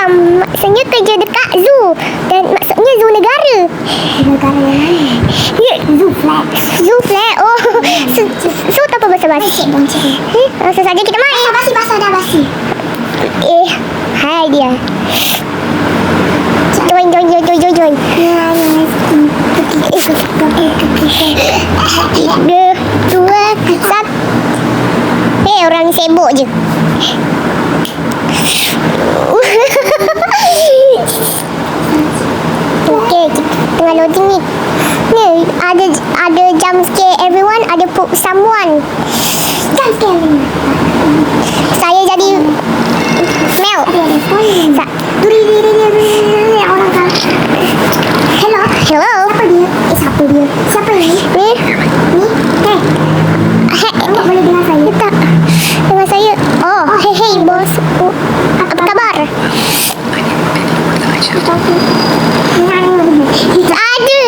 maksudnya kerja dekat zoo. Dan maksudnya zoo negara. Negara yang mana? Ya, Zoo flat. zoo flat. Oh, so tanpa basa-basi. Langsung saja kita main. Basi, basah dah basi. Hai dia. Join. Tiga, dua, satu. Orang sibuk je. Okay, tengah loading ni. Ni ada jump scare everyone, ada poke someone. Jump scare ni. Saya jadi Mel. Duri. Orang kan. Hello. Siapa dia? Siapa ni? Ni. Awak boleh dengar saya? Tak. Dengan saya. Oh, hey bos. Apa khabar? Ada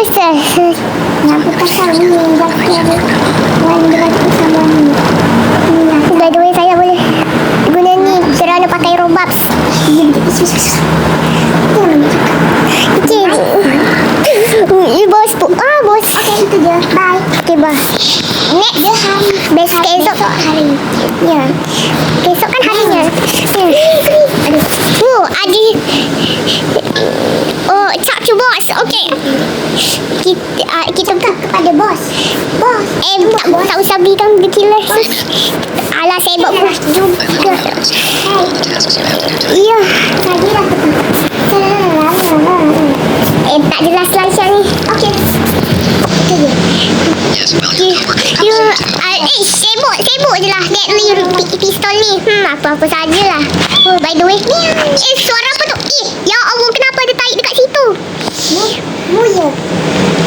Nampak pasal ni jump scare. Orang berada bersama ni. By the way, saya boleh guna ni kerana pakai Robux. Bos. Bos. Okay, itu je. Bye. Okay, bye. Next. Besok esok. Hari. Ya. Esok kan harinya. Adi. Oh, talk to boss. Okay. Kita Kepada bos. tak usah berikan kecil. Alah, sibuk pun. Ya. Lagi lah Tak jelas lancar ni. Okay. Sibuk je lah. Deadly pistol ni. Apa-apa sajalah. Oh, by the way. Suara apa tu? Ya Allah, kenapa ada taik dekat situ? Mu je.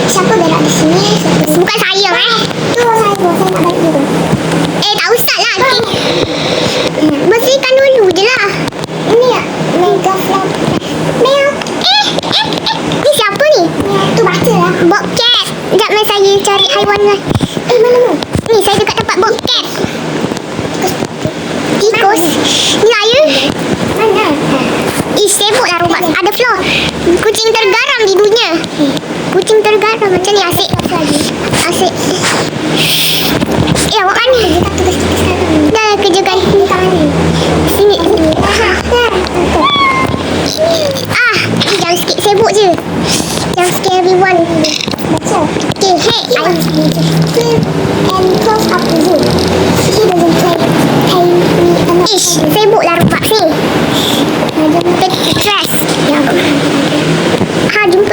Siapa berak di sini? Bukan saya Tu saya nak balik dulu. tak usah lah. Bersihkan dulu je lah. Ini ya, mega flat. Mel. Ni siapa ni? Tu baca lah. Bobcat. Sekejap lah, saya cari haiwan lah. Mana mu? Ni saya dekat tempat bobcat. Tikus. Ni lah ya. Mana? Sibuk lah Robux. Ada floor. Kucing tergaram di dunia. Kucing tergaram macam ni. Asyik. Awak kan? Dah kerjakan. Sini. Jangan sikit. Sibuk je. Jangan sikit everyone. Baca. Okay, hey. Flip and close up the zoo. He doesn't pay me enough. Sibuk lah Robux ni. Stress.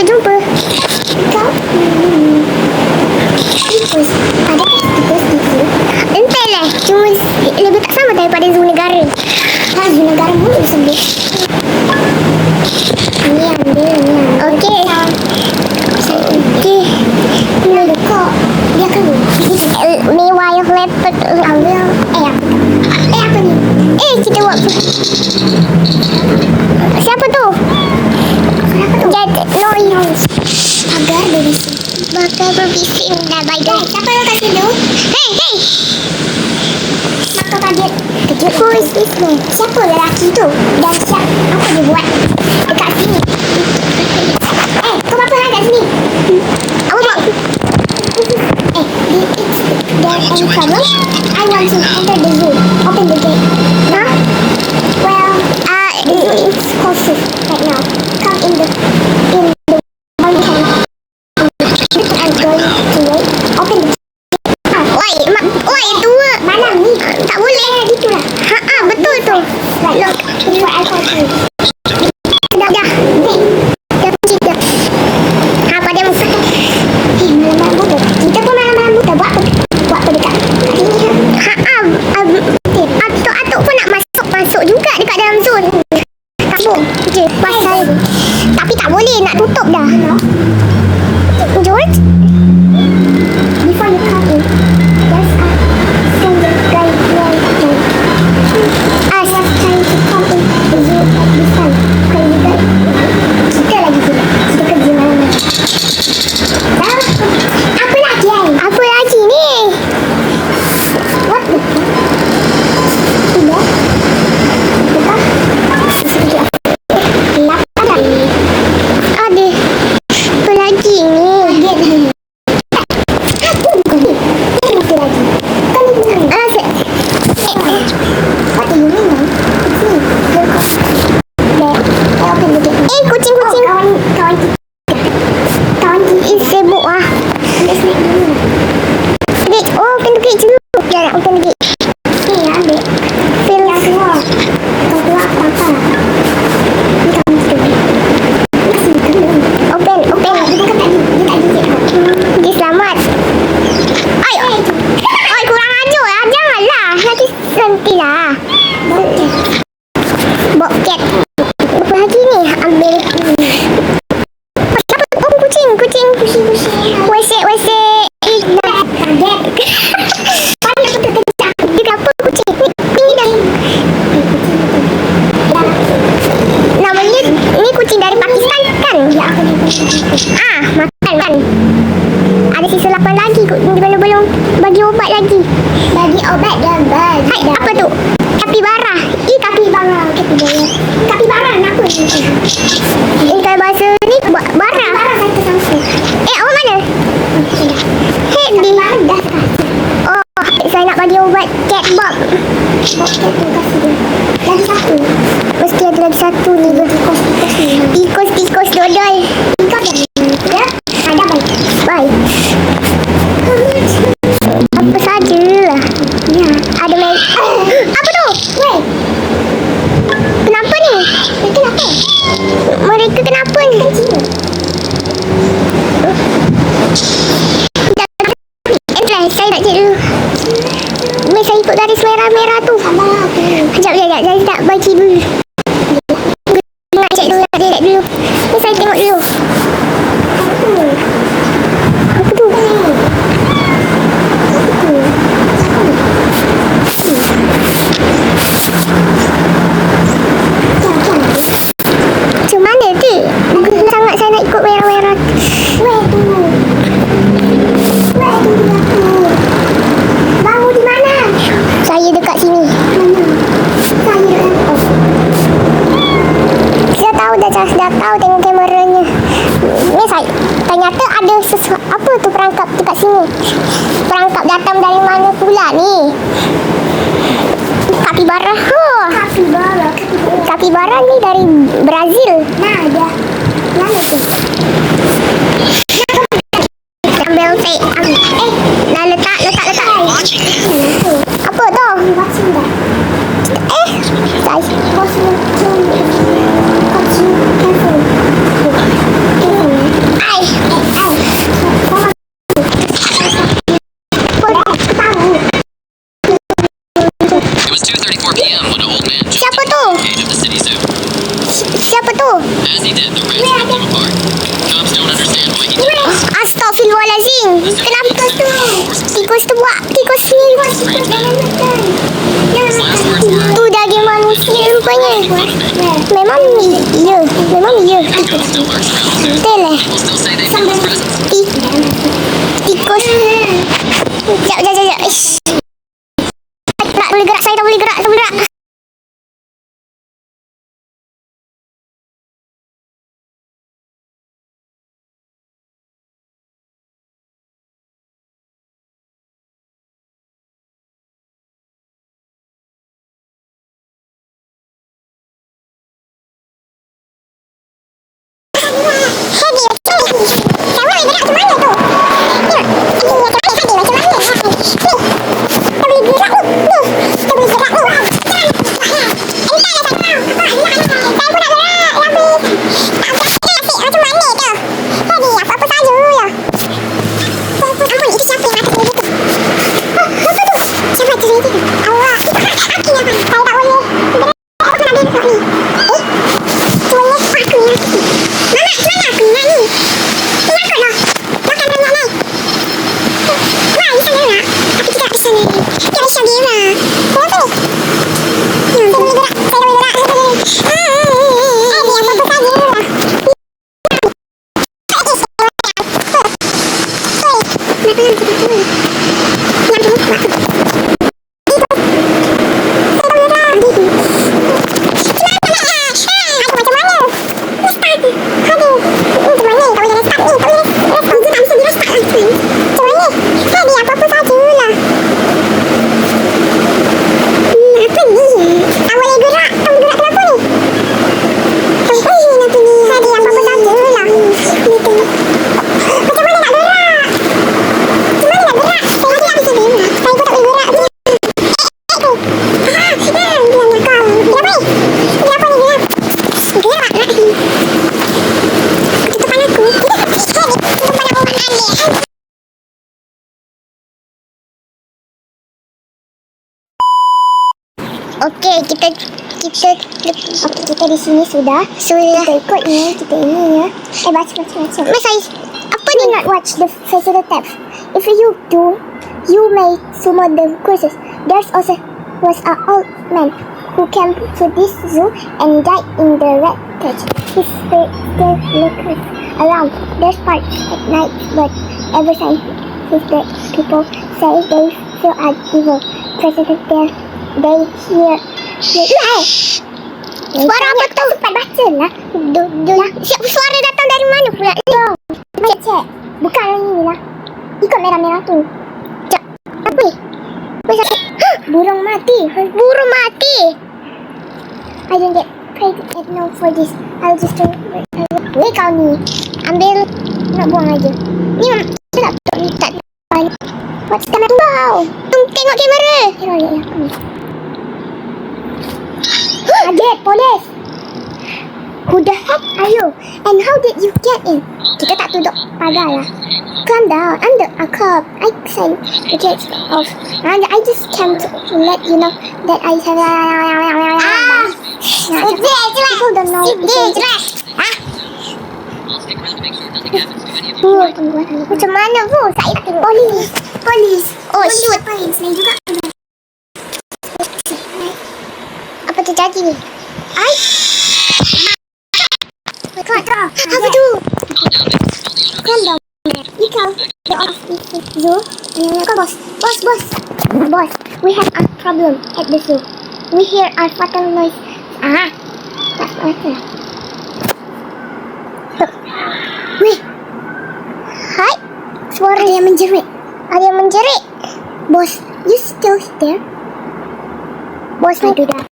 Jumpa. Kau? Tikus. Ada tikus di zoo? Entahlah. Cuma lebih tak sama daripada zoo negara. Zoo negara mulu sendiri. Ni ambil. Okey. Ni kok. Dia kan Ni wire leopard. ambil. Apa ni? Kita buat. Siapa tu? Noise. Pagar berbising. Bakal berbising dah by the way. Siapa yang kat situ? Hey. Maka kaget. Who is this man? Siapa lelaki tu? Dan apa dia buat dekat sini? Kau apa hal kat sini? Apa buat? There's any problem? I want to enter the zoo. Open the gate. Huh? Well, the zoo is closed right now. Come in the morning time. I'm going to wait. Open the Oi, tua. malam ni. Tak boleh. Gitulah. Betul tu. Right, look. It's what I call you. Dah. Pada muka. Malam-malam muda. Kita pun malam-malam muda. Buat apa dekat sini? Atuk pun nak masuk juga dekat dalam zoo ni. Kabur je pasal. Tapi tak boleh, nak tutup dah. George? Before you come in, there's a single guy named John. I was trying to come in the zoo at this time. Crazy guy. Kita lagi sini. Kita kerja malam-malam. Apa lagi ni? Apa lagi ni? What the fuck? Tidak. Betul? Makan kan. Ada sisa 8 lagi kot. Belum bagi obat lagi. Bagi obat dan bagi. Hai, apa tu? Kapibara. Kapibara. Kapibara kenapa ni? Kalau bahasa ni bara. Kapibara satu sama. Awak mana? Sudah. Hei, Kapibara dah kasih. Oh, saya nak bagi obat cat bob. Bokeh tu kasih dia. Lagi satu. Mesti ada lagi satu ni. Tikus ni. Tikus dodol. Tikus dah. Ya. Ada baik. Bye. Apa sajalah. Ya. Ada main. Apa tu? Weh. Kenapa ni? Kenapa? Mereka kenapa ni? Saya nak cek dulu. Saya ikut garis merah-merah tu. Sabar aku. Sekejap. Saya tak baca dulu. Nak cek dulu. Ni saya tengok dulu. Apa tu? Macam mana tu? Sangat saya nak ikut merah-merah. Weh tu. Weh tu aku. Baru di mana? Saya dekat sini. Mana? Saya oh. Saya tahu dah tahu tengok kameranya. Ni saya ternyata ada apa tu perangkap dekat sini. Perangkap datang dari mana pula ni? Kapibara. Kapibara. Kapibara ni dari Brazil. Nah, dia. Mana tu? Ambil saya. Dah letak. Apa tu? Watching dah. Saya. Watching. Careful. Ai. It was 2:34 p.m. when an old man jumped Siapa into tu? the cage of the city zoo. Siapa tu? As he did, the rats ripped him apart. Cops don't understand why he did it. Astaghfirullahalazim. Kenapa tu? Tikus tu buat. Tikus ni. His last words were, Tu daging manusia rupanya. making fun of me. Memang ya. The ghost still lurks around the zoo. Betul lah. People still say they feel his presence. Tikus. Sekejap. Ish. Tak boleh gerak. Saya tak boleh gerak. Okey, kita di sini sudah. Kita ikut ni, kita ini ya. Baca. Mas saya apa ni? Not watch the physical tabs. If you do, you may summon the curses. There's also was an old man who came to this zoo and died in the rat cage. His spirit still lingers around. There's parts at night, but ever since that people say they feel evil. President there, they hear. Suara apa tu? Cepat baca lah. Suara datang dari mana pula? Cek. Bukan yang ni lah. Ikut merah-merah tu. Apa ni? Burung mati. Burung mati. I don't get paid no for this. I'll just turn it. Ni kau ni. Ambil. Nak buang aja. Ni tak. What's the matter? Wow. Tengok kamera. Ya. Kaget, polis. Who the heck are you? And how did you get in? Kita tak duduk pagar lah. Calm down. I'm a cop. I sent the gates off. And I just came to let you know that I have... People don't know. I'll stick around to make sure nothing happens to any of you. Macam mana tu? Saya nak tengok. Polis. Oh, shoot. Polis ni juga. Apa terjadi ni? Apa tu? Calm down, Calm down. Get off. Zoo. Kau bos. Boss, we have a problem at the zoo. We hear a fatal noise. Tak apa. Weh. Hai. Suara yang menjerit. Ada yang menjerit. Boss, you still there? Boss, sudah.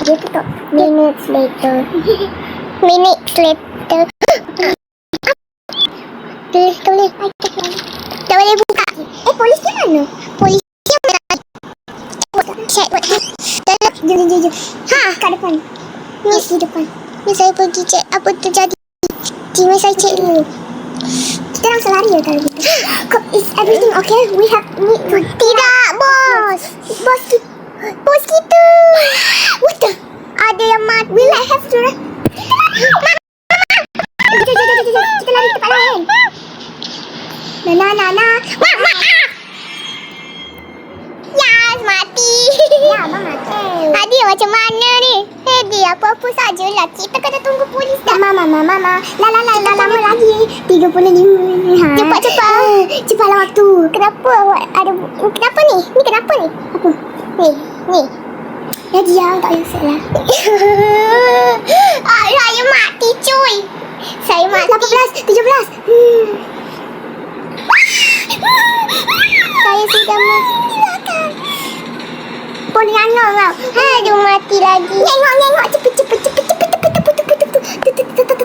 Dia tutup. Minutes later. Tulis. Tak boleh buka. Polis di mana? Polis yang mana? Check. Jom. Kat depan. Ni di depan. Ni saya pergi cek apa terjadi. Cuma saya cek dulu. Kita langsung lari ya kalau gitu. Is everything okay? We have... Tidak, bos. Bos kita. What the? Ada yang mati. We might have to... Kita lari tempat lain. Nana. Yes, mati. Ya, abang mati. Hadi macam mana ni? Hadi apa-apa sajalah. Kita kena tunggu polis dah. Mama. Lama lagi. 35. Cepat. Cepatlah waktu. Kenapa awak ada... Kenapa ni? Ni kenapa ni? Apa? Ni. Ya dia tak payah lah. Saya mati cuy. Saya mati. 18, 17. Saya sudah mati. Boleh angok kau. Aduh, mati lagi. Ngengok.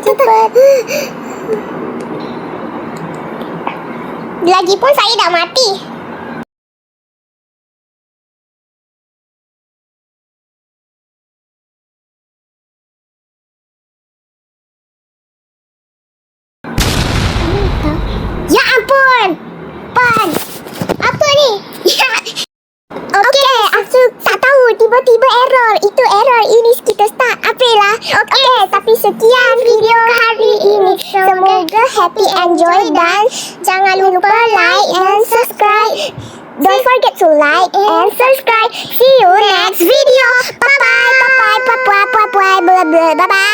Cepet. Lagipun saya dah mati. Ya ampun. Pan. Apa ni? Okey, aku tak tahu. Tiba-tiba error. Itu error ini kita start. April lah. Okey, tapi sekian video hari ini. Semoga happy, enjoy dan jangan lupa like and subscribe. Don't forget to like and subscribe. See you next video. Bye-bye. Bye-bye. Bye-bye. Bye-bye.